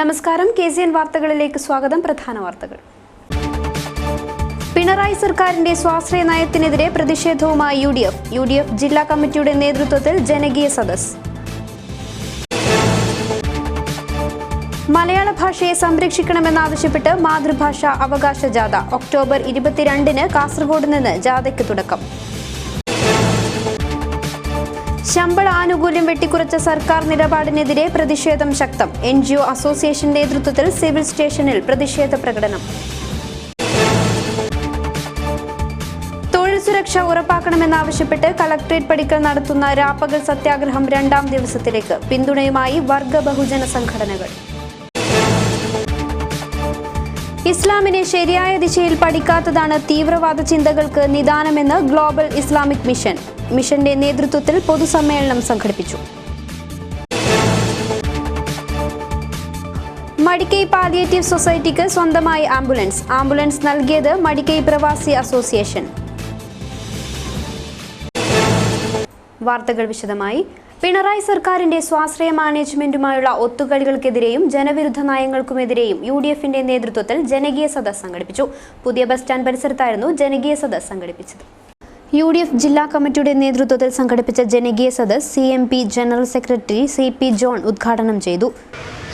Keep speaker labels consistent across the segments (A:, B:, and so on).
A: നമസ്കാരം. KCN വാർത്തകളിലേക്ക് സ്വാഗതം. പ്രധാന വാർത്തകൾ. പിണറായി സർക്കാരിന്റെ സ്വാശ്രയ നയത്തിനെതിരെ പ്രതിഷേധവുമായി UDF ജില്ലാ കമ്മിറ്റിയുടെ നേതൃത്വത്തിൽ ജനകീയ സദസ്സ്. മലയാള ഭാഷയെ സംരക്ഷിക്കണമെന്നാവശ്യപ്പെട്ട് മാതൃഭാഷ അവകാശ ജാഥ. ഒക്ടോബർ 22-ന് കാസർഗോഡ് നിന്ന് ജാഥയ്ക്ക് തുടക്കം. ശമ്പള ആനുകൂല്യം വെട്ടിക്കുറച്ച സർക്കാർ നിലപാടിനെതിരെ പ്രതിഷേധം ശക്തം. NGO അസോസിയേഷൻ നേതൃത്വത്തിൽ സിവിൽ സ്റ്റേഷനിൽ പ്രതിഷേധ പ്രകടനം. തൊഴിൽ സുരക്ഷ ഉറപ്പാക്കണമെന്നാവശ്യപ്പെട്ട് കളക്ടറേറ്റ് പടിക്കൽ നടത്തുന്ന രാപ്പകൽ സത്യാഗ്രഹം 2ാം ദിവസത്തിലേക്ക്. പിന്തുണയുമായി വർഗ ബഹുജന സംഘടനകൾ. ഇസ്ലാമിനെ ശരിയായ ദിശയിൽ പഠിക്കാത്തതാണ് തീവ്രവാദ ചിന്തകൾക്ക് നിദാനമെന്ന് ഗ്ലോബൽ ഇസ്ലാമിക് മിഷൻ. മിഷന്റെ നേതൃത്വത്തിൽ പൊതുസമ്മേളനം സംഘടിപ്പിച്ചു. മടിക്കൈ പാലിയേറ്റീവ് സൊസൈറ്റിക്ക് സ്വന്തമായി ആംബുലൻസ് നൽകിയത് മടിക്കൈ പ്രവാസി അസോസിയേഷൻ. വാർത്തകൾ വിശദമായി. പിണറായി സർക്കാരിന്റെ സ്വാശ്രയ മാനേജ്മെന്റുമായുള്ള ഒത്തുകളികൾക്കെതിരെയും ജനവിരുദ്ധ നയങ്ങൾക്കുമെതിരെയും UDFന്റെ നേതൃത്വത്തിൽ ജനകീയ സദസ്സ് സംഘടിപ്പിച്ചു. പുതിയ ബസ് സ്റ്റാൻഡ് പരിസരത്തായിരുന്നു ജനകീയ സദസ്സ് സംഘടിപ്പിച്ചത്. UDF ജില്ലാ കമ്മിറ്റിയുടെ നേതൃത്വത്തിൽ സംഘടിപ്പിച്ച ജനകീയ സദസ്സ് CMP general secretary CP John ഉദ്ഘാടനം ചെയ്തു.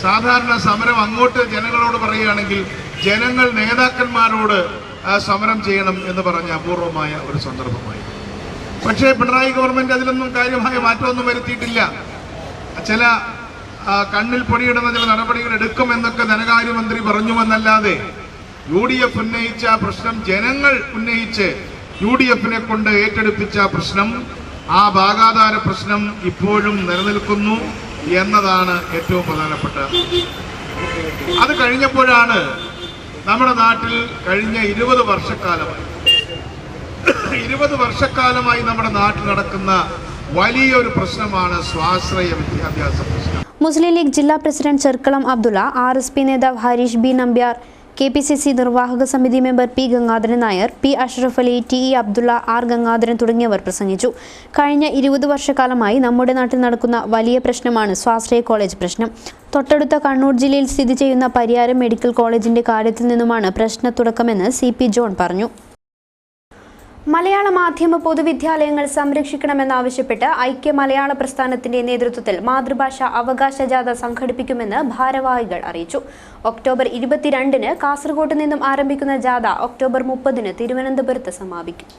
B: സാധാരണ സമരം അങ്ങോട്ട് ജനങ്ങളോട് പറയുകയാണെങ്കിൽ ജനങ്ങൾ നേതാക്കന്മാരോട് സമരം ചെയ്യണം എന്ന് പറഞ്ഞ അപൂർവമായ ഒരു സന്ദർഭമായി. പക്ഷേ പിണറായി ഗവൺമെന്റ് അതിലൊന്നും കാര്യമായ മാറ്റമൊന്നും വരുത്തിയിട്ടില്ല. ചില കണ്ണിൽ പൊടിയിടുന്ന ചില നടപടികൾ എടുക്കുമെന്നൊക്കെ ധനകാര്യമന്ത്രി പറഞ്ഞുവെന്നല്ലാതെ UDF ഉന്നയിച്ച പ്രശ്നം ജനങ്ങൾ ഉന്നയിച്ച് UDFനെ കൊണ്ട് ഏറ്റെടുപ്പിച്ച പ്രശ്നം, ആ ഭാഗാധാര പ്രശ്നം ഇപ്പോഴും നിലനിൽക്കുന്നു എന്നതാണ് ഏറ്റവും പ്രധാനപ്പെട്ട. അത് കഴിഞ്ഞപ്പോഴാണ് നമ്മുടെ നാട്ടിൽ കഴിഞ്ഞ 20 വർഷക്കാലമായി നമ്മുടെ നാട്ടിൽ നടക്കുന്ന വലിയൊരു പ്രശ്നമാണ് സ്വാശ്രയ വിദ്യാഭ്യാസ പ്രശ്നം.
A: മുസ്ലിം ലീഗ് ജില്ലാ പ്രസിഡന്റ് ചെർക്കളം അബ്ദുള്ള, RSP നേതാവ് ഹരീഷ് B നമ്പ്യാർ, KPCC നിർവാഹക സമിതി member P Gangadharan Nair, P Ashraf Ali, TE Abdulla, R Gangadharan തുടങ്ങിയവർ പ്രസംഗിച്ചു. കഴിഞ്ഞ 20 വർഷക്കാലമായി നമ്മുടെ നാട്ടിൽ നടക്കുന്ന വലിയ പ്രശ്നമാണ് സ്വാശ്രയ കോളേജ് പ്രശ്നം. തൊട്ടടുത്ത കണ്ണൂർ ജില്ലയിൽ സ്ഥിതി ചെയ്യുന്ന പരിയാരം മെഡിക്കൽ കോളേജിന്റെ കാര്യത്തിൽ നിന്നുമാണ് പ്രശ്ന തുടക്കമെന്ന് CP ജോൺ പറഞ്ഞു. മലയാള മാധ്യമ പൊതുവിദ്യാലയങ്ങൾ സംരക്ഷിക്കണമെന്നാവശ്യപ്പെട്ട് ഐക്യ മലയാള പ്രസ്ഥാനത്തിന്റെ നേതൃത്വത്തിൽ മാതൃഭാഷ അവകാശ ജാഥ സംഘടിപ്പിക്കുമെന്ന് ഭാരവാഹികൾ അറിയിച്ചു. ഒക്ടോബർ 22-ന് കാസർഗോഡ് നിന്നും ആരംഭിക്കുന്ന ജാഥ ഒക്ടോബർ 30-ന് തിരുവനന്തപുരത്ത് സമാപിക്കും.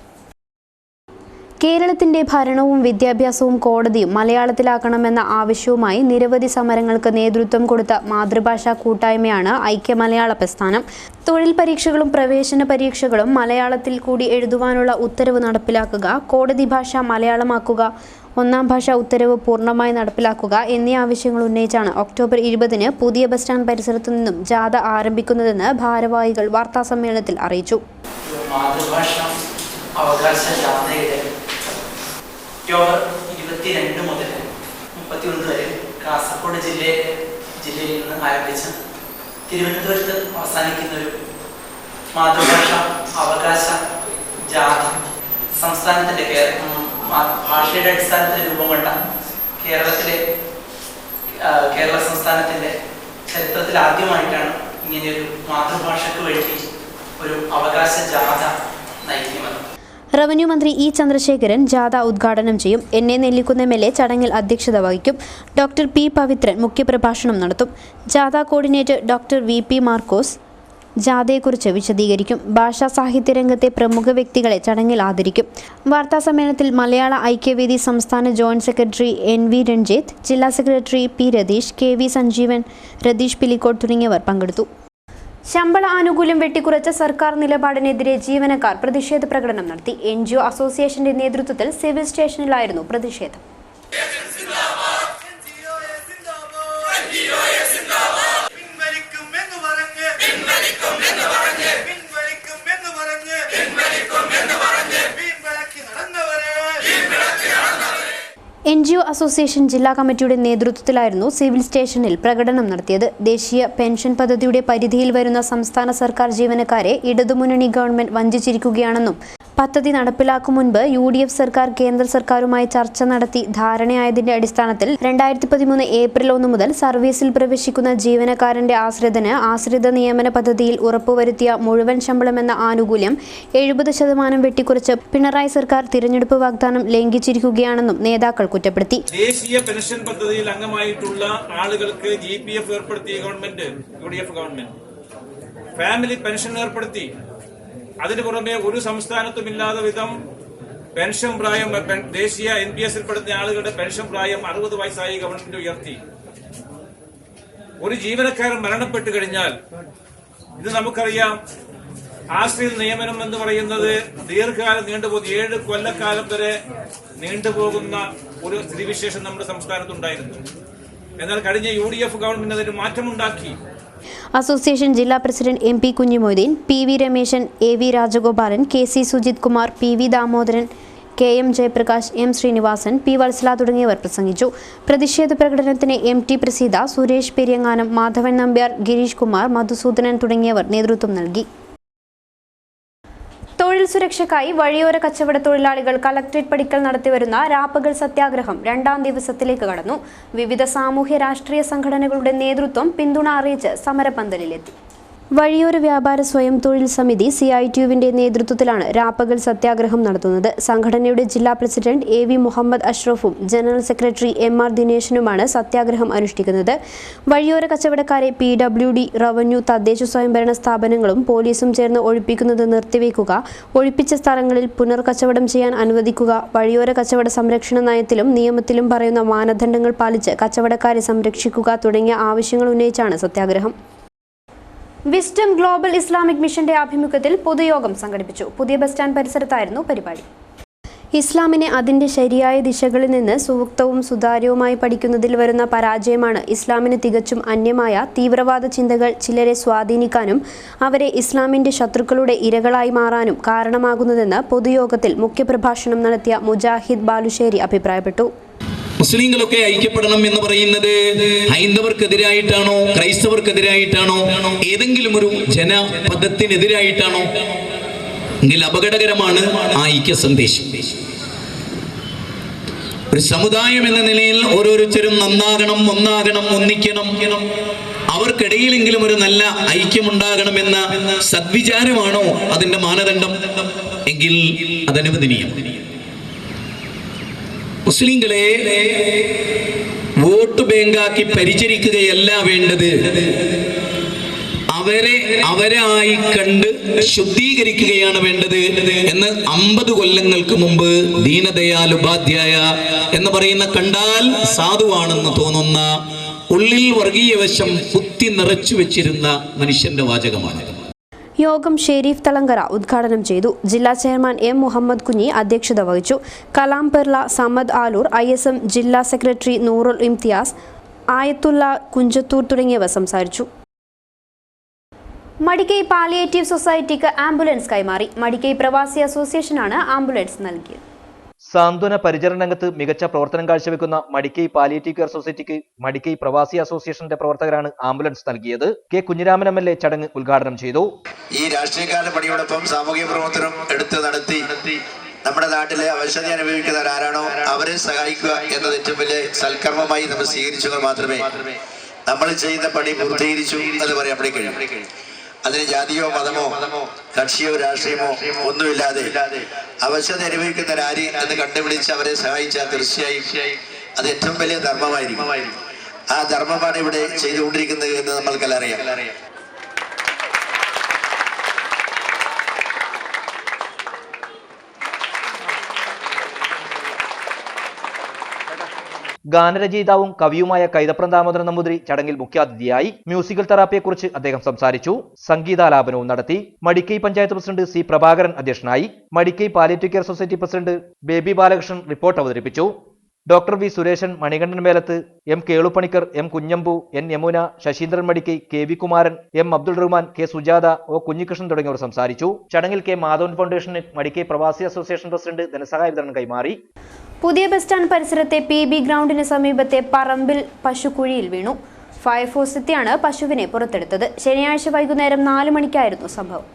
A: കേരളത്തിന്റെ ഭരണവും വിദ്യാഭ്യാസവും കോടതിയും മലയാളത്തിലാക്കണമെന്ന ആവശ്യവുമായി നിരവധി സമരങ്ങൾക്ക് നേതൃത്വം കൊടുത്ത മാതൃഭാഷാ കൂട്ടായ്മയാണ് ഐക്യ മലയാള പ്രസ്ഥാനം. തൊഴിൽ പരീക്ഷകളും പ്രവേശന പരീക്ഷകളും മലയാളത്തിൽ കൂടി എഴുതുവാനുള്ള ഉത്തരവ് നടപ്പിലാക്കുക, കോടതി ഭാഷ മലയാളമാക്കുക, 1ാം ഭാഷാ ഉത്തരവ് പൂർണ്ണമായി നടപ്പിലാക്കുക എന്നീ ആവശ്യങ്ങൾ ഉന്നയിച്ചാണ് ഒക്ടോബർ 20-ന് പുതിയ ബസ് സ്റ്റാൻഡ് പരിസരത്തു നിന്നും ജാഥ ആരംഭിക്കുന്നതെന്ന് ഭാരവാഹികൾ വാർത്താസമ്മേളനത്തിൽ അറിയിച്ചു.
C: ഒക്ടോബർ 22 മുതൽ 31 വരെ കാസർഗോഡ് ജില്ലയിൽ നിന്ന് ആരംഭിച്ച് തിരുവനന്തപുരത്ത് അവസാനിക്കുന്ന ഒരു മാതൃഭാഷ അവകാശ ജാഥ സംസ്ഥാനത്തിൻ്റെ ഭാഷയുടെ അടിസ്ഥാനത്തിൽ രൂപം കൊണ്ട കേരള സംസ്ഥാനത്തിൻ്റെ ചരിത്രത്തിൽ ആദ്യമായിട്ടാണ് ഇങ്ങനെയൊരു മാതൃഭാഷയ്ക്ക് വേണ്ടി ഒരു അവകാശ ജാഥ നയിക്കുന്നത്.
A: റവന്യൂ മന്ത്രി E ചന്ദ്രശേഖരൻ ജാഥ ഉദ്ഘാടനം ചെയ്യും. NA നെല്ലിക്കുന്ന് MLA ചടങ്ങിൽ അധ്യക്ഷത വഹിക്കും. ഡോക്ടർ P പവിത്രൻ മുഖ്യപ്രഭാഷണം നടത്തും. ജാഥ കോർഡിനേറ്റർ ഡോക്ടർ VP മാർക്കോസ് ജാഥയെക്കുറിച്ച് വിശദീകരിക്കും. ഭാഷാ സാഹിത്യ രംഗത്തെ പ്രമുഖ വ്യക്തികളെ ചടങ്ങിൽ ആദരിക്കും. വാർത്താസമ്മേളനത്തിൽ മലയാള ഐക്യവേദി സംസ്ഥാന ജോയിന്റ് സെക്രട്ടറി NV രഞ്ജിത്ത്, ജില്ലാ secretary P Ratheesh, KV Sanjeevan, Ratheesh Pilicode തുടങ്ങിയവർ പങ്കെടുത്തു. ശമ്പള ആനുകൂല്യം വെട്ടിക്കുറച്ച സർക്കാർ നിലപാടിനെതിരെ ജീവനക്കാർ പ്രതിഷേധ പ്രകടനം നടത്തി. NGO അസോസിയേഷന്റെ നേതൃത്വത്തിൽ സിവിൽ സ്റ്റേഷനിലായിരുന്നു പ്രതിഷേധം. NGO അസോസിയേഷൻ ജില്ലാ കമ്മിറ്റിയുടെ നേതൃത്വത്തിലായിരുന്നു സിവിൽ സ്റ്റേഷനിൽ പ്രകടനം നടത്തിയത്. ദേശീയ പെൻഷൻ പദ്ധതിയുടെ പരിധിയിൽ വരുന്ന സംസ്ഥാന സർക്കാർ ജീവനക്കാരെ ഇടതുമുന്നണി ഗവൺമെന്റ് വഞ്ചിച്ചിരിക്കുകയാണെന്നും പദ്ധതി നടപ്പിലാക്കും മുൻപ് UDF സർക്കാർ കേന്ദ്ര സർക്കാരുമായി ചർച്ച നടത്തി ധാരണയായതിന്റെ അടിസ്ഥാനത്തിൽ 2013 ഏപ്രിൽ 1 മുതൽ സർവീസിൽ പ്രവേശിക്കുന്ന ജീവനക്കാരന്റെ ആശ്രിതന് ആശ്രിത നിയമന പദ്ധതിയിൽ ഉറപ്പുവരുത്തിയ മുഴുവൻ ശമ്പളമെന്ന ആനുകൂല്യം 70% വെട്ടിക്കുറച്ച് പിണറായി സർക്കാർ തിരഞ്ഞെടുപ്പ് വാഗ്ദാനം ലംഘിച്ചിരിക്കുകയാണെന്നും നേതാക്കൾ കുറ്റപ്പെടുത്തി.
D: ദേശീയ പെൻഷൻ പദ്ധതിയിൽ അംഗമായിട്ടുള്ള ആളുകൾക്ക് GPF ഏർപ്പെടുത്തിയ government UDF government family pension ഏർപ്പെടുത്തി. അതിനു പുറമെ ഒരു സംസ്ഥാനത്തുമില്ലാത്ത വിധം പെൻഷൻ പ്രായം ദേശീയ NPS ൽപ്പെടുന്ന ആളുകളുടെ പെൻഷൻ പ്രായം 60 വയസ്സായി ഗവൺമെന്റ് ഉയർത്തി. ഒരു ജീവനക്കാരൻ മരണപ്പെട്ടു കഴിഞ്ഞാൽ ഇത് നമുക്കറിയാം, ആശ്രിത നിയമനം എന്ന് പറയുന്നത് ദീർഘകാലം നീണ്ടുപോകുന്ന 7 കൊല്ലക്കാലം വരെ നീണ്ടുപോകുന്ന ഒരു സ്ഥിതിവിശേഷം നമ്മുടെ സംസ്ഥാനത്തുണ്ടായിരുന്നു. എന്നാൽ കഴിഞ്ഞ UDF ഗവൺമെന്റ് അതിന് മാറ്റമുണ്ടാക്കി.
A: അസോസിയേഷൻ ജില്ലാ president MP Kunhimoideen, PV Rameshan, AV Rajagopalan, KC Sujith Kumar, PV Damodaran, KM Jayaprakash, M Sreenivasan, P Vatsala തുടങ്ങിയവർ പ്രസംഗിച്ചു. പ്രതിഷേധ പ്രകടനത്തിന് MT പ്രസീത, സുരേഷ് പെരിയങ്ങാനം, മാധവൻ നമ്പ്യാർ, ഗിരീഷ് കുമാർ, മധുസൂദനൻ തുടങ്ങിയവർ നേതൃത്വം നൽകി. തൊഴിൽ സുരക്ഷയ്ക്കായി വഴിയോര കച്ചവട തൊഴിലാളികൾ കളക്ടറേറ്റ് പടിക്കൽ നടത്തിവരുന്ന രാപ്പകൽ സത്യാഗ്രഹം 2ാം ദിവസത്തിലേക്ക് കടന്നു. വിവിധ സാമൂഹ്യ രാഷ്ട്രീയ സംഘടനകളുടെ നേതൃത്വം പിന്തുണ അറിയിച്ച് സമരപന്തലിലെത്തി. വഴിയോര വ്യാപാര സ്വയം തൊഴിൽ സമിതി CITUവിന്റെ നേതൃത്വത്തിലാണ് രാപ്പകൽ സത്യാഗ്രഹം നടത്തുന്നത്. സംഘടനയുടെ ജില്ലാ പ്രസിഡന്റ് AV മുഹമ്മദ് അഷ്റഫും ജനറൽ സെക്രട്ടറി MR ദിനേശനുമാണ് സത്യാഗ്രഹം അനുഷ്ഠിക്കുന്നത്. വഴിയോര കച്ചവടക്കാരെ PWD, റവന്യൂ, തദ്ദേശ സ്വയംഭരണ സ്ഥാപനങ്ങളും പോലീസും ചേർന്ന് ഒഴിപ്പിക്കുന്നത് നിർത്തിവെക്കുക, ഒഴിപ്പിച്ച സ്ഥലങ്ങളിൽ പുനർകച്ചവടം ചെയ്യാൻ അനുവദിക്കുക, വഴിയോര കച്ചവട സംരക്ഷണ നയത്തിലും നിയമത്തിലും പറയുന്ന മാനദണ്ഡങ്ങൾ പാലിച്ച് കച്ചവടക്കാരെ സംരക്ഷിക്കുക തുടങ്ങിയ ആവശ്യങ്ങൾ ഉന്നയിച്ചാണ് സത്യാഗ്രഹം. വിസ്ഡം ഗ്ലോബൽ ഇസ്ലാമിക് മിഷന്റെ ആഭിമുഖ്യത്തിൽ പൊതുയോഗം സംഘടിപ്പിച്ചു. പുതിയ ബസ് സ്റ്റാൻഡ് പരിസരത്തായിരുന്നു പരിപാടി. ഇസ്ലാമിനെ അതിന്റെ ശരിയായ ദിശകളിൽ നിന്ന് സുവക്തവും സുതാര്യവുമായി പഠിക്കുന്നതിൽ വരുന്ന പരാജയമാണ് ഇസ്ലാമിന് തികച്ചും അന്യമായ തീവ്രവാദ ചിന്തകൾ ചിലരെ സ്വാധീനിക്കാനും അവരെ ഇസ്ലാമിന്റെ ശത്രുക്കളുടെ ഇരകളായി മാറാനും കാരണമാകുന്നതെന്ന് പൊതുയോഗത്തിൽ മുഖ്യപ്രഭാഷണം നടത്തിയ മുജാഹിദ് ബാലുശ്ശേരി അഭിപ്രായപ്പെട്ടു.
E: മുസ്ലിങ്ങളൊക്കെ ഐക്യപ്പെടണം എന്ന് പറയുന്നത് ഹൈന്ദവർക്കെതിരായിട്ടാണോ, ക്രൈസ്തവർക്കെതിരായിട്ടാണോ, ഏതെങ്കിലും ഒരു ജനപദത്തിനെതിരായിട്ടാണോ എങ്കിൽ അപകടകരമാണ് ആ ഐക്യ സന്ദേശം. ഒരു സമുദായം എന്ന നിലയിൽ ഓരോരുത്തരും നന്നാകണം, ഒന്നാകണം, ഒന്നിക്കണം, അവർക്കിടയിലെങ്കിലും ഒരു നല്ല ഐക്യമുണ്ടാകണമെന്ന സദ്വിചാരമാണോ അതിന്റെ മാനദണ്ഡം എങ്കിൽ അതനുവദനീയം. മുസ്ലിങ്ങളെ വോട്ട് ബാങ്കാക്കി പരിചരിക്കുകയല്ല വേണ്ടത്, അവരായി കണ്ട് ശുദ്ധീകരിക്കുകയാണ് വേണ്ടത് എന്ന് 50 കൊല്ലങ്ങൾക്ക് മുമ്പ് ദീനദയാൽ ഉപാധ്യായ എന്ന് പറയുന്ന കണ്ടാൽ സാധുവാണെന്ന് തോന്നുന്ന ഉള്ളിൽ വർഗീയ വശം കുത്തി നിറച്ചു വെച്ചിരുന്ന മനുഷ്യന്റെ വാചകമാണ്.
A: യോഗം ഷെരീഫ് തളങ്കര ഉദ്ഘാടനം ചെയ്തു. ജില്ലാ ചെയർമാൻ M മുഹമ്മദ് കുഞ്ഞി അധ്യക്ഷത വഹിച്ചു. കലാം പെർല, സമദ് ആലൂർ, ISM ജില്ലാ സെക്രട്ടറി നൂറുൽ ഇംതിയാസ്, ആയത്തുള്ള കുഞ്ചത്തൂർ തുടങ്ങിയവർ സംസാരിച്ചു. മടിക്കൈ പാലിയേറ്റീവ് സൊസൈറ്റിക്ക് ആംബുലൻസ് കൈമാറി. മടിക്കൈ പ്രവാസി അസോസിയേഷനാണ് ആംബുലൻസ് നൽകിയത്.
F: സാന്ത്വന പരിചരണ രംഗത്ത് മികച്ച പ്രവർത്തനം കാഴ്ചവെക്കുന്ന മടിക്കൈ പാലിയേറ്റീവ് കെയർ സൊസൈറ്റിക്ക് മടിക്കൈ പ്രവാസി അസോസിയേഷന്റെ പ്രവർത്തകരാണ് ആംബുലൻസ് നൽകിയത്. K കുഞ്ഞിരാമൻ MLA ചടങ്ങ് ഉദ്ഘാടനം ചെയ്തു.
G: ഈ രാഷ്ട്രീയക്കാരുടെ പണിയോടൊപ്പം സാമൂഹിക പ്രവർത്തനം എടുത്ത് നടത്തി നമ്മുടെ നാട്ടിലെ അവശത അനുഭവിക്കുന്നവരാരാണോ അവരെ സഹായിക്കുക എന്നത് ഏറ്റവും വലിയ സൽക്കർമ്മമായി നമ്മൾ സ്വീകരിച്ചെങ്കിൽ മാത്രമേ നമ്മൾ ചെയ്യുന്ന പണി പൂർത്തീകരിച്ചു എന്ന് പറയാൻ കഴിയും. അതിന് ജാതിയോ മതമോ കക്ഷിയോ രാഷ്ട്രീയമോ ഒന്നുമില്ലാതെ അവശത അനുഭവിക്കുന്നവരാര് എന്ന് കണ്ടുപിടിച്ച് അവരെ സഹായിച്ചാൽ തീർച്ചയായും അത് ഏറ്റവും വലിയ ധർമ്മമായിരിക്കും. ആ ധർമ്മമാണ് ഇവിടെ ചെയ്തുകൊണ്ടിരിക്കുന്നത് എന്ന് നമ്മൾക്കെല്ലാം അറിയാം.
F: ഗാനരചയിതാവും കവിയുമായ കൈതപ്രം ദാമോദരൻ നമ്പൂതിരി ചടങ്ങിൽ മുഖ്യാതിഥിയായി. മ്യൂസിക്കൽ തെറാപ്പിയെക്കുറിച്ച് അദ്ദേഹം സംസാരിച്ചു. സംഗീതാലാപനവും നടത്തി. മടിക്കൈ പഞ്ചായത്ത് പ്രസിഡന്റ് C പ്രഭാകരൻ അധ്യക്ഷനായി. Madikai palliative care society president Baby Balakrishnan report അവതരിപ്പിച്ചു. Doctor V Suresan, Manikandan Melath, M Keluppanikkar, M Kunhambu, N Yamuna, Sasheendran Madikai, KV Kumaran, M Abdul Rahman, K Sujatha, O Kunhikrishnan തുടങ്ങിയവർ സംസാരിച്ചു. ചടങ്ങിൽ K മാധവൻ ഫൗണ്ടേഷൻ മടിക്കൈ പ്രവാസി അസോസിയേഷൻ പ്രസിഡന്റ് ധനസഹായ വിതരണം കൈമാറി.
A: പുതിയ ബസ് സ്റ്റാൻഡ് പരിസരത്തെ PB ഗ്രൗണ്ടിന് സമീപത്തെ പറമ്പിൽ പശുക്കുഴിയിൽ വീണു. ഫയർഫോഴ്സ് എത്തിയാണ് പശുവിനെ പുറത്തെടുത്തത്. ശനിയാഴ്ച വൈകുന്നേരം 4 മണിക്കായിരുന്നു സംഭവം.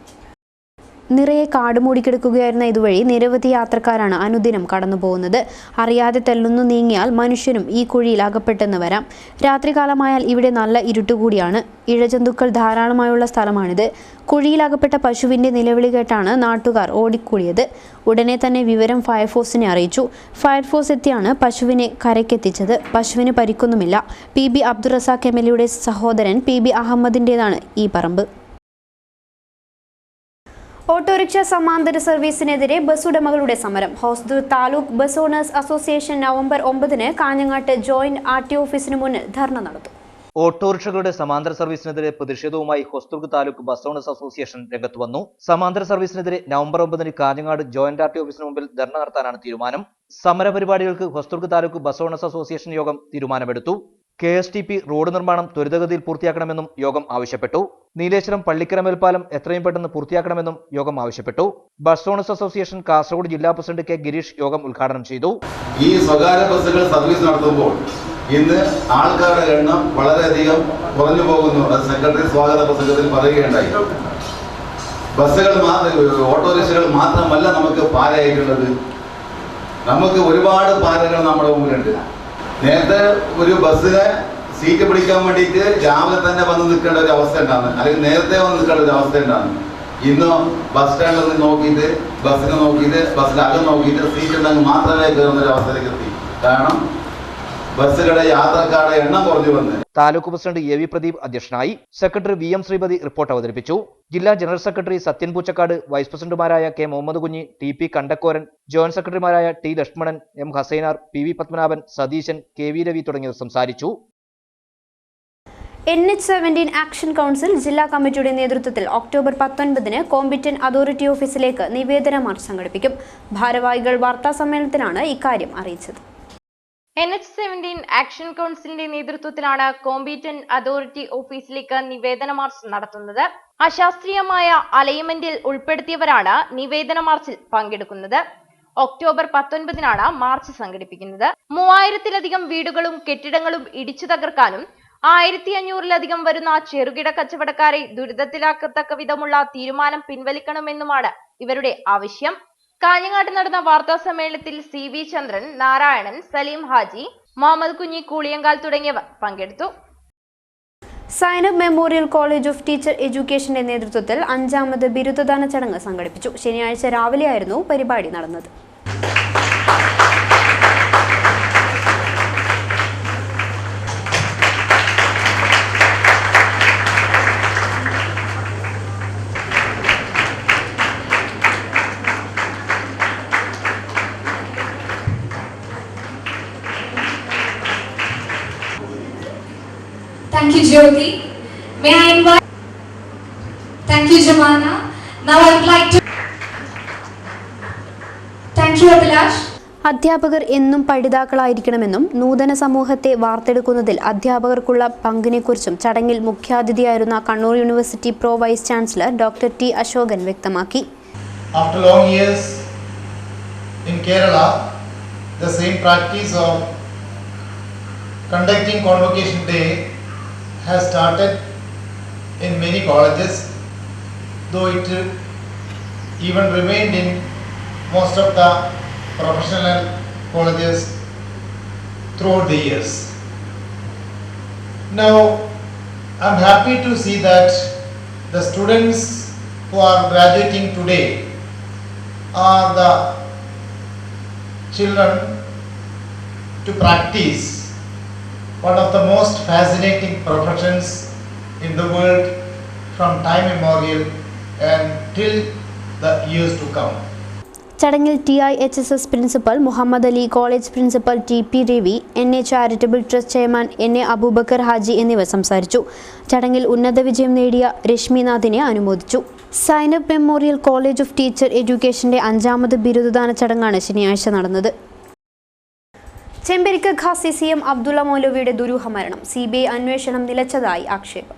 A: നിറയെ കാട് മൂടിക്കിടക്കുകയായിരുന്ന ഇതുവഴി നിരവധി യാത്രക്കാരാണ് അനുദിനം കടന്നുപോകുന്നത്. അറിയാതെ തെല്ലുന്നു നീങ്ങിയാൽ മനുഷ്യനും ഈ കുഴിയിൽ അകപ്പെട്ടെന്ന് വരാം. രാത്രികാലമായാൽ ഇവിടെ നല്ല ഇരുട്ടുകൂടിയാണ്. ഇഴജന്തുക്കൾ ധാരാളമായുള്ള സ്ഥലമാണിത്. കുഴിയിലകപ്പെട്ട പശുവിന്റെ നിലവിളി കേട്ടാണ് നാട്ടുകാർ ഓടിക്കൂടിയത്. ഉടനെ തന്നെ വിവരം ഫയർഫോഴ്സിനെ അറിയിച്ചു. ഫയർഫോഴ്സ് എത്തിയാണ് പശുവിനെ കരയ്ക്കെത്തിച്ചത്. പശുവിന് പരിക്കൊന്നുമില്ല. PB അബ്ദുൾ റസാഖ് MLA സഹോദരൻ PB അഹമ്മദിന്റേതാണ് ഈ പറമ്പ്. ഓട്ടോറിക്ഷ സമാന്തര സർവീസിനെതിരെ ബസ് ഉടമകളുടെ സമരം. Hosdurg taluk bus owners association November 9 കാഞ്ഞങ്ങാട്ട് ജോയിന്റ് RTO ഓഫീസിന് മുന്നിൽ ധർണ നടത്തും.
F: ഓട്ടോറിക്ഷകളുടെ സമാന്തര സർവീസിനെതിരെ പ്രതിഷേധവുമായി Hosdurg taluk bus owners association രംഗത്ത് വന്നു. സമാന്തര സർവീസിനെതിരെ നവംബർ 9 കാഞ്ഞങ്ങാട് ജോയിന്റ് RTO ഓഫീസിന് മുമ്പിൽ ധർണ നടത്താനാണ് തീരുമാനം. സമരപരിപാടികൾക്ക് Hosdurg taluk bus owners association യോഗം തീരുമാനമെടുത്തു. KSTP റോഡ് നിർമ്മാണം ത്വരിതഗതിയിൽ പൂർത്തിയാക്കണമെന്നും യോഗം ആവശ്യപ്പെട്ടു. നീലേശ്വരം പള്ളിക്കര മേൽപ്പാലം എത്രയും പെട്ടെന്ന് പൂർത്തിയാക്കണമെന്നും യോഗം ആവശ്യപ്പെട്ടു. ബസ് ഓണേഴ്സ് അസോസിയേഷൻ കാസർഗോഡ് ജില്ലാ പ്രസിഡന്റ് K ഗിരീഷ് യോഗം ഉദ്ഘാടനം ചെയ്തു.
H: ഈ സ്വകാര്യ ബസ്സുകൾ സർവീസ് നടത്തുമ്പോൾ ഇന്ന് ആൾക്കാരുടെ എണ്ണം വളരെയധികം കുറഞ്ഞു പോകുന്നു. സെക്രട്ടറി സ്വാഗത പ്രസംഗത്തിൽ പറയുകയുണ്ടായി. ബസ്സുകൾ ഓട്ടോറിക്ഷകൾ മാത്രമല്ല നമുക്ക് പാരയായിട്ടുള്ളത്. നമുക്ക് ഒരുപാട് പാരകൾ നമ്മുടെ മുമ്പിലുണ്ട്. നേരത്തെ ഒരു ബസ്സിനെ സീറ്റ് പിടിക്കാൻ വേണ്ടിയിട്ട് രാവിലെ തന്നെ വന്ന് നിൽക്കേണ്ട ഒരു അവസ്ഥ ഉണ്ടാകുന്നു, അല്ലെങ്കിൽ നേരത്തെ വന്ന് നിൽക്കേണ്ട ഒരു അവസ്ഥ ഉണ്ടാകുന്നു. ഇന്ന് ബസ് സ്റ്റാൻഡിൽ നിന്ന് നോക്കിയിട്ട് ബസ്സിനെ നോക്കിയിട്ട് ബസ്സിനകം നോക്കിയിട്ട് സീറ്റ് ഉണ്ടെങ്കിൽ മാത്രമേ കയറുന്ന ഒരു അവസ്ഥയിലേക്ക് എത്തി. കാരണം ബസ്സുകളുടെ യാത്രക്കാരുടെ എണ്ണം കുറഞ്ഞു വന്ന്.
F: താലൂക്ക് പ്രസിഡന്റ് AV പ്രദീപ് അധ്യക്ഷനായി. സെക്രട്ടറി VM ശ്രീപതി റിപ്പോർട്ട് അവതരിപ്പിച്ചു. ജില്ലാ general secretary Sathyan Poochakkad, vice പ്രസിഡന്റുമാരായ K Muhammad Kunhi, TP Kandakoran, joint സെക്രട്ടറിമാരായ T Lakshmanan, M Hasainar, PV Padmanabhan, Satheesan, KV Ravi തുടങ്ങിയവർ സംസാരിച്ചു.
A: NH-17 ആക്ഷൻ കൗൺസിൽ ജില്ലാ കമ്മിറ്റിയുടെ നേതൃത്വത്തിൽ ഒക്ടോബർ 19 കോമ്പറ്റന്റ് അതോറിറ്റി ഓഫീസിലേക്ക് നിവേദന മാർച്ച് സംഘടിപ്പിക്കും. ഭാരവാഹികൾ വാർത്താ സമ്മേളനത്തിലാണ് ഇക്കാര്യം അറിയിച്ചത്.
I: NH-17 ആക്ഷൻ കൗൺസിലിന്റെ നേതൃത്വത്തിലാണ് കോമ്പറ്റന്റ് അതോറിറ്റി ഓഫീസിലേക്ക് നിവേദന മാർച്ച് നടത്തുന്നത്. അശാസ്ത്രീയമായ അലൈൻമെന്റിൽ ഉൾപ്പെടുത്തിയവരാണ് നിവേദന മാർച്ചിൽ പങ്കെടുക്കുന്നത്. ഒക്ടോബർ 19 മാർച്ച് സംഘടിപ്പിക്കുന്നത്. 3000-ലധികം വീടുകളും കെട്ടിടങ്ങളും ഇടിച്ചു തകർക്കാനും 1500-ലധികം വരുന്ന ചെറുകിട കച്ചവടക്കാരെ ദുരിതത്തിലാക്കത്തക്ക വിധമുള്ള തീരുമാനം പിൻവലിക്കണമെന്നുമാണ് ഇവരുടെ ആവശ്യം. കാഞ്ഞങ്ങാട്ട് നടന്ന വാർത്താ സമ്മേളനത്തിൽ CV ചന്ദ്രൻ, നാരായണൻ, സലീം ഹാജി, മുഹമ്മദ് കുഞ്ഞി, കൂളിയങ്കാൽ തുടങ്ങിയവർ പങ്കെടുത്തു.
A: Zainab memorial college of teacher എഡ്യൂക്കേഷന്റെ നേതൃത്വത്തിൽ 5ാമത് ബിരുദദാന ചടങ്ങ് സംഘടിപ്പിച്ചു. ശനിയാഴ്ച രാവിലെയായിരുന്നു പരിപാടി നടന്നത്.
J: Thank you, Jyoti. May I invite? Thank you, Jamana. Now I would like to. Thank you, Abhilash.
A: അധ്യാപകർ എന്നും പഠിതാക്കളായിരിക്കണമെന്നും നൂതന സമൂഹത്തെ വാർത്തെടുക്കുന്നതിൽ അധ്യാപകർക്കുള്ള പങ്കിനെക്കുറിച്ചും ചടങ്ങിൽ മുഖ്യാതിഥിയായിരുന്ന Kannur university pro vice chancellor doctor T Ashokan വ്യക്തമാക്കി.
K: After long years in Kerala, the same practice of conducting convocation day has started in many colleges, though it even remained in most of the professional colleges throughout the years. Now, I'm happy to see that the students who are graduating today are the children to practice one of the most fascinating professions in the world from time immemorial and till the years to come.
A: ചടങ്ങിൽ TIHSS principal Muhammad Ali, college principal TP Ravi, NA charitable trust chairman NA Aboobacker Haji എന്നിവർ സംസാരിച്ചു. ചടങ്ങിൽ ഉന്നത വിജയം നേടിയ രശ്മിനാഥിനെ അനുമോദിച്ചു. Zainab memorial college of teacher എഡ്യൂക്കേഷന്റെ 5ാമത് ബിരുദദാന ചടങ്ങാണ് ശനിയാഴ്ച നടന്നത്. ചെമ്പരിക്ക ഖാസി CM അബ്ദുള്ള മൗലവിയുടെ ദുരൂഹ മരണം. CBI അന്വേഷണം നിലച്ചതായി ആക്ഷേപം.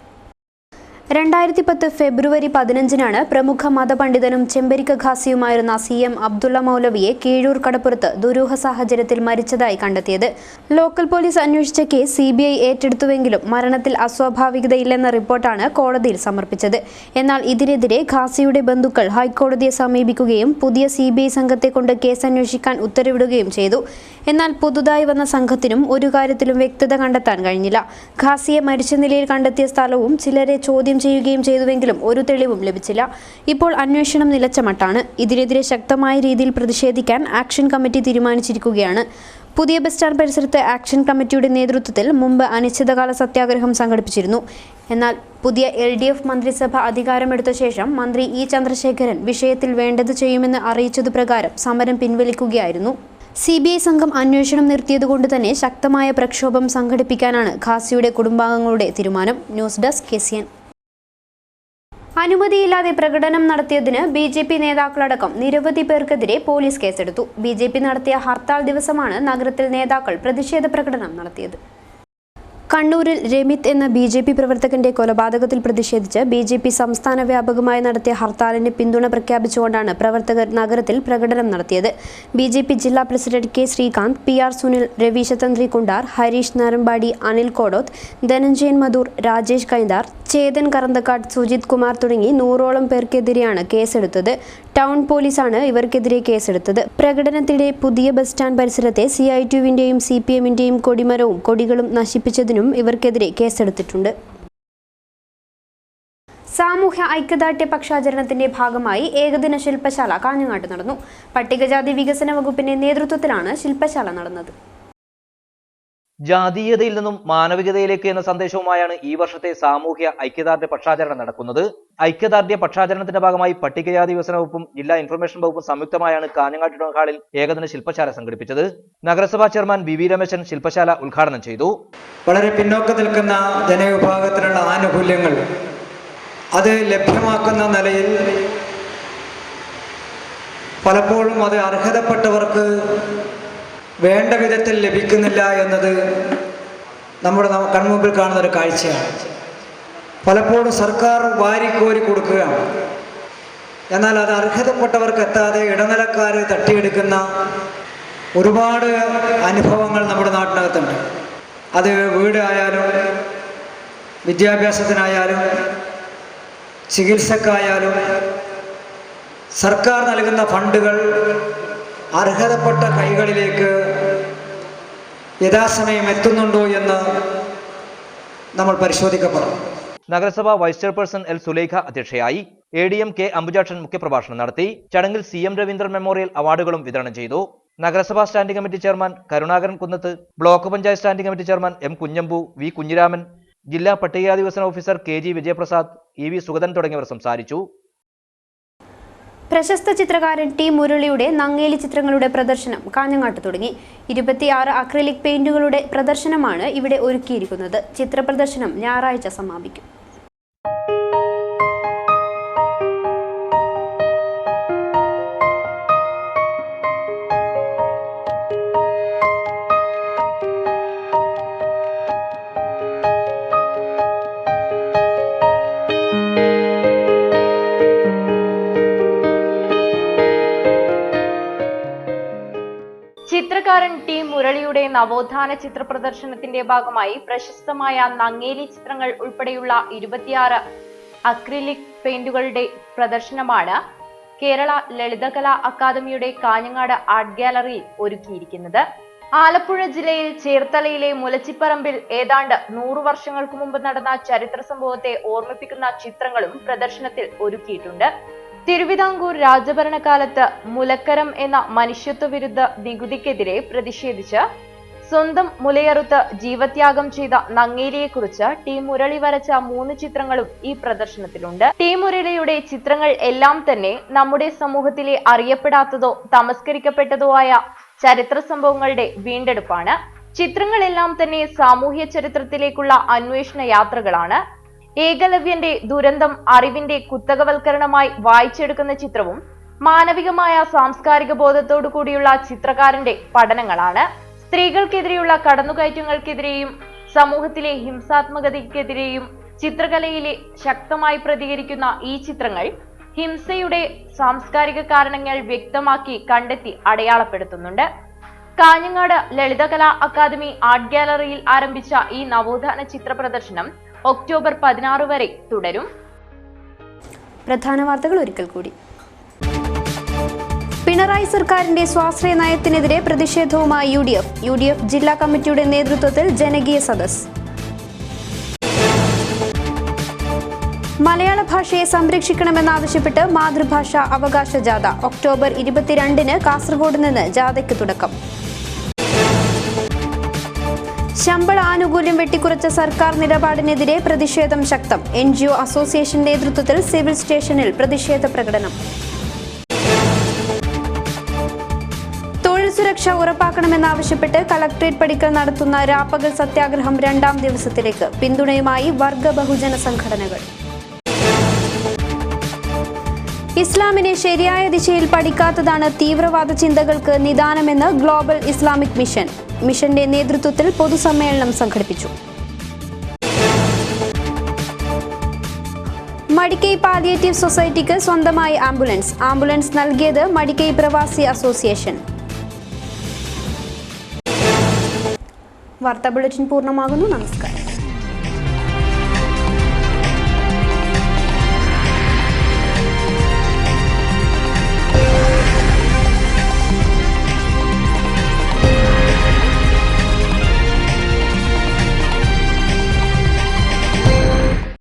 A: 2010 ഫെബ്രുവരി 15 പ്രമുഖ മതപണ്ഡിതനും ചെമ്പരിക്ക ഖാസിയുമായിരുന്ന CM അബ്ദുള്ള മൗലവിയെ കീഴൂർ കടപ്പുറത്ത് ദുരൂഹ സാഹചര്യത്തിൽ മരിച്ചതായി കണ്ടെത്തിയത്. ലോക്കൽ പോലീസ് അന്വേഷിച്ച കേസ് CBI ഏറ്റെടുത്തുവെങ്കിലും മരണത്തിൽ അസ്വാഭാവികതയില്ലെന്ന റിപ്പോർട്ടാണ് കോടതിയിൽ സമർപ്പിച്ചത്. എന്നാൽ ഇതിനെതിരെ ഖാസിയുടെ ബന്ധുക്കൾ ഹൈക്കോടതിയെ സമീപിക്കുകയും പുതിയ CBI സംഘത്തെ കൊണ്ട് കേസ് അന്വേഷിക്കാൻ ഉത്തരവിടുകയും ചെയ്തു. എന്നാൽ പുതുതായി വന്ന സംഘത്തിനും ഒരു കാര്യത്തിലും വ്യക്തത കണ്ടെത്താൻ കഴിഞ്ഞില്ല. ഖാസിയെ മരിച്ച നിലയിൽ കണ്ടെത്തിയ സ്ഥലവും ചിലരെ ചോദ്യം ചെയ്യുകയും ചെയ്തുവെങ്കിലും ഒരു തെളിവും ലഭിച്ചില്ല. ഇപ്പോൾ അന്വേഷണം നിലച്ച മട്ടാണ്. ഇതിനെതിരെ ശക്തമായ രീതിയിൽ പ്രതിഷേധിക്കാൻ ആക്ഷൻ കമ്മിറ്റി തീരുമാനിച്ചിരിക്കുകയാണ്. പുതിയ ബസ് സ്റ്റാൻഡ് പരിസരത്ത് ആക്ഷൻ കമ്മിറ്റിയുടെ നേതൃത്വത്തിൽ മുമ്പ് അനിശ്ചിതകാല സത്യാഗ്രഹം സംഘടിപ്പിച്ചിരുന്നു. എന്നാൽ പുതിയ LDF മന്ത്രിസഭ അധികാരമെടുത്ത ശേഷം മന്ത്രി E. ചന്ദ്രശേഖരൻ വിഷയത്തിൽ വേണ്ടത് ചെയ്യുമെന്ന് അറിയിച്ചതു പ്രകാരം സമരം പിൻവലിക്കുകയായിരുന്നു. CBI സംഘം അന്വേഷണം നിർത്തിയതുകൊണ്ട് തന്നെ ശക്തമായ പ്രക്ഷോഭം സംഘടിപ്പിക്കാനാണ് ഖാസിയുടെ കുടുംബാംഗങ്ങളുടെ തീരുമാനം. News desk KCN. അനുമതിയില്ലാതെ പ്രകടനം നടത്തിയതിന് BJP നേതാക്കളടക്കം നിരവധി പേർക്കെതിരെ പോലീസ് കേസെടുത്തു. BJP നടത്തിയ ഹർത്താൽ ദിവസമാണ് നഗരത്തിൽ നേതാക്കൾ പ്രതിഷേധ പ്രകടനം നടത്തിയത്. കണ്ണൂരിൽ രമിത് എന്ന BJP പ്രവർത്തകന്റെ കൊലപാതകത്തിൽ പ്രതിഷേധിച്ച് BJP സംസ്ഥാന വ്യാപകമായി നടത്തിയ ഹർത്താലിന് പിന്തുണ പ്രഖ്യാപിച്ചുകൊണ്ടാണ് പ്രവർത്തകർ നഗരത്തിൽ പ്രകടനം നടത്തിയത്. BJP ജില്ലാ president K. Sreekanth, PR Sunil, Raveesha Tantri Kundar, Harish നരമ്പാടി, Anil Kodoth, Dhananjayan Madhur, Rajesh കൈന്താർ, Chetan Karanthakkad, Sujith Kumar തുടങ്ങി 100ഓളം പേർക്കെതിരെയാണ് കേസെടുത്തത്. ടൗൺ പോലീസാണ് ഇവർക്കെതിരെ കേസെടുത്തത്. പ്രകടനത്തിനിടെ പുതിയ ബസ് സ്റ്റാൻഡ് പരിസരത്തെ CITUവിന്റെയും CPMന്റെയും കൊടിമരവും കൊടികളും നശിപ്പിച്ചതിനും ഇവർക്കെതിരെ കേസെടുത്തിട്ടുണ്ട്. സാമൂഹ്യ ഐക്യദാർഢ്യ പക്ഷാചരണത്തിന്റെ ഭാഗമായി ഏകദിന ശില്പശാല കാഞ്ഞങ്ങാട്ട് നടന്നു. പട്ടികജാതി വികസന വകുപ്പിന്റെ നേതൃത്വത്തിലാണ് ശില്പശാല നടന്നത്.
F: ജാതീയതയിൽ നിന്നും മാനവികതയിലേക്ക് എന്ന സന്ദേശവുമായാണ് ഈ വർഷത്തെ സാമൂഹ്യ ഐക്യദാർഢ്യ പക്ഷാചരണം നടക്കുന്നത്. ഐക്യദാർഢ്യ പക്ഷാചരണത്തിന്റെ ഭാഗമായി പട്ടികജാതി വികസന വകുപ്പും ജില്ലാ ഇൻഫർമേഷൻ വകുപ്പും സംയുക്തമായാണ് കാഞ്ഞങ്ങാട്ട് ടൗൺ ഹാളിൽ ഏകദിന ശില്പശാല സംഘടിപ്പിച്ചത്. നഗരസഭാ ചെയർമാൻ VV രമേശൻ ശില്പശാല ഉദ്ഘാടനം ചെയ്തു.
L: വളരെ പിന്നോക്കം നിൽക്കുന്ന ജനവിഭാഗത്തിനുള്ള ആനുകൂല്യങ്ങൾ അത് ലഭ്യമാക്കുന്ന നിലയിൽ പലപ്പോഴും അത് അർഹതപ്പെട്ടവർക്ക് വേണ്ട വിധത്തിൽ ലഭിക്കുന്നില്ല എന്നത് നമ്മുടെ കൺമുമ്പിൽ കാണുന്ന ഒരു കാഴ്ചയാണ്. പലപ്പോഴും സർക്കാർ വാരിക്കോരി കൊടുക്കുകയാണ്. എന്നാൽ അത് അർഹതപ്പെട്ടവർക്ക് എത്താതെ ഇടനിലക്കാർ തട്ടിയെടുക്കുന്ന ഒരുപാട് അനുഭവങ്ങൾ നമ്മുടെ നാട്ടിനകത്തുണ്ട്. അത് വീടായാലും വിദ്യാഭ്യാസത്തിനായാലും ചികിത്സക്കായാലും സർക്കാർ നൽകുന്ന ഫണ്ടുകൾ അർഹതപ്പെട്ട കൈകളിലേക്ക് യഥാസമയം എത്തുന്നുണ്ടോ എന്ന് നമ്മൾ പരിശോധിക്കപ്പെടണം.
F: നഗരസഭ വൈസ് ചെയർപേഴ്സൺ L. സുലൈഖ അധ്യക്ഷയായി. ADM K. അംബുജാക്ഷൻ മുഖ്യപ്രഭാഷണം നടത്തി. ചടങ്ങിൽ CM രവീന്ദ്രൻ മെമ്മോറിയൽ അവാർഡുകളും വിതരണം ചെയ്തു. നഗരസഭാ standing committee chairman Karunakaran Kunnath, block panchayat standing committee chairman M. Kunhambu, V. Kunhiraman, ജില്ലാ പട്ടികജാതി വികസന officer KG Vijayaprasad, EV Sugathan തുടങ്ങിയവർ സംസാരിച്ചു.
A: പ്രശസ്ത ചിത്രകാരൻ T. മുരളിയുടെ നങ്ങേലി ചിത്രങ്ങളുടെ പ്രദർശനം കാഞ്ഞങ്ങാട്ട് തുടങ്ങി. 26 അക്രിലിക് പെയിന്റുകളുടെ പ്രദർശനമാണ് ഇവിടെ ഒരുക്കിയിരിക്കുന്നത്. ചിത്രപ്രദർശനം ഞായറാഴ്ച സമാപിക്കും.
I: ചിത്രകാരൻ T. മുരളിയുടെ നവോത്ഥാന ചിത്ര പ്രദർശനത്തിന്റെ ഭാഗമായി പ്രശസ്തമായ നങ്ങേലി ചിത്രങ്ങൾ ഉൾപ്പെടെയുള്ള 26 അക്രിലിക് പെയിന്റുകളുടെ പ്രദർശനമാണ് കേരള ലളിതകലാ അക്കാദമിയുടെ കാഞ്ഞങ്ങാട് ആർട്ട് ഗാലറിയിൽ ഒരുക്കിയിരിക്കുന്നത്. ആലപ്പുഴ ജില്ലയിൽ ചേർത്തലയിലെ മുലച്ചിപ്പറമ്പിൽ ഏതാണ്ട് 100 വർഷങ്ങൾക്ക് മുമ്പ് നടന്ന ചരിത്ര സംഭവത്തെ ഓർമ്മിപ്പിക്കുന്ന ചിത്രങ്ങളും പ്രദർശനത്തിൽ ഒരുക്കിയിട്ടുണ്ട്. തിരുവിതാംകൂർ രാജഭരണകാലത്ത് മുലക്കരം എന്ന മനുഷ്യത്വ വിരുദ്ധ നികുതിക്കെതിരെ പ്രതിഷേധിച്ച് സ്വന്തം മുലയറുത്ത് ജീവത്യാഗം ചെയ്ത നങ്ങേലിയെക്കുറിച്ച് T. മുരളി വരച്ച 3 ചിത്രങ്ങളും ഈ പ്രദർശനത്തിലുണ്ട്. T. മുരളിയുടെ ചിത്രങ്ങൾ എല്ലാം തന്നെ നമ്മുടെ സമൂഹത്തിലെ അറിയപ്പെടാത്തതോ തമസ്കരിക്കപ്പെട്ടതോ ആയ ചരിത്ര സംഭവങ്ങളുടെ വീണ്ടെടുപ്പാണ്. ചിത്രങ്ങളെല്ലാം തന്നെ സാമൂഹ്യ ചരിത്രത്തിലേക്കുള്ള അന്വേഷണ യാത്രകളാണ്. ഏകലവ്യന്റെ ദുരന്തം അറിവിന്റെ കുത്തകവൽക്കരണമായി വായിച്ചെടുക്കുന്ന ചിത്രവും മാനവികമായ സാംസ്കാരിക ബോധത്തോടു കൂടിയുള്ള ചിത്രകാരന്റെ പഠനങ്ങളാണ്. സ്ത്രീകൾക്കെതിരെയുള്ള കടന്നുകയറ്റങ്ങൾക്കെതിരെയും സമൂഹത്തിലെ ഹിംസാത്മകതയ്ക്കെതിരെയും ചിത്രകലയിലെ ശക്തമായി പ്രതികരിക്കുന്ന ഈ ചിത്രങ്ങൾ ഹിംസയുടെ സാംസ്കാരിക കാരണങ്ങൾ വ്യക്തമാക്കി കണ്ടെത്തി അടയാളപ്പെടുത്തുന്നുണ്ട്. കാഞ്ഞങ്ങാട് ലളിതകലാ അക്കാദമി ആർട്ട് ഗാലറിയിൽ ആരംഭിച്ച ഈ നവോത്ഥാന ചിത്ര പ്രദർശനം ഒക്ടോബർ 16 വരെ തുടരും.
A: പ്രധാന വാർത്തകൾ ഒരിക്കൽ കൂടി. പിണറായി സർക്കാരിന്റെ സ്വാശ്രയ നയത്തിനെതിരെ പ്രതിഷേധവുമായി യു.ഡി.എഫ് ജില്ലാ കമ്മിറ്റിയുടെ നേതൃത്വത്തിൽ ജനകീയ സദസ്സ്. മലയാള ഭാഷയെ സംരക്ഷിക്കണമെന്നാവശ്യപ്പെട്ട് മാതൃഭാഷ അവകാശ ജാഥ ഒക്ടോബർ 22 കാസർഗോഡ് നിന്ന് ജാഥയ്ക്ക് തുടക്കം. ശമ്പള ആനുകൂല്യം വെട്ടിക്കുറച്ച സർക്കാർ നിലപാടിനെതിരെ പ്രതിഷേധം ശക്തം. NGO അസോസിയേഷൻ നേതൃത്വത്തിൽ സിവിൽ സ്റ്റേഷനിൽ പ്രതിഷേധ പ്രകടനം. തൊഴിൽ സുരക്ഷ ഉറപ്പാക്കണമെന്നാവശ്യപ്പെട്ട് കളക്ടറേറ്റ് പടിക്കൽ നടത്തുന്ന രാപ്പകൽ സത്യാഗ്രഹം 2ാം ദിവസത്തിലേക്ക്. പിന്തുണയുമായി വർഗ ബഹുജന സംഘടനകൾ. ഇസ്ലാമിനെ ശരിയായ ദിശയിൽ പഠിക്കാത്തതാണ് തീവ്രവാദ ചിന്തകൾക്ക് നിദാനമെന്ന് ഗ്ലോബൽ ഇസ്ലാമിക് മിഷൻ. മിഷന്റെ നേതൃത്വത്തിൽ പൊതുസമ്മേളനം സംഘടിപ്പിച്ചു. മടിക്കൈ പാലിയേറ്റീവ് സൊസൈറ്റിക്ക് സ്വന്തമായി ആംബുലൻസ് നൽകിയത് മടിക്കൈ പ്രവാസി അസോസിയേഷൻ. വാർത്താ ബുള്ളറ്റിൻ പൂർണ്ണമാകുന്നു. നമസ്കാരം.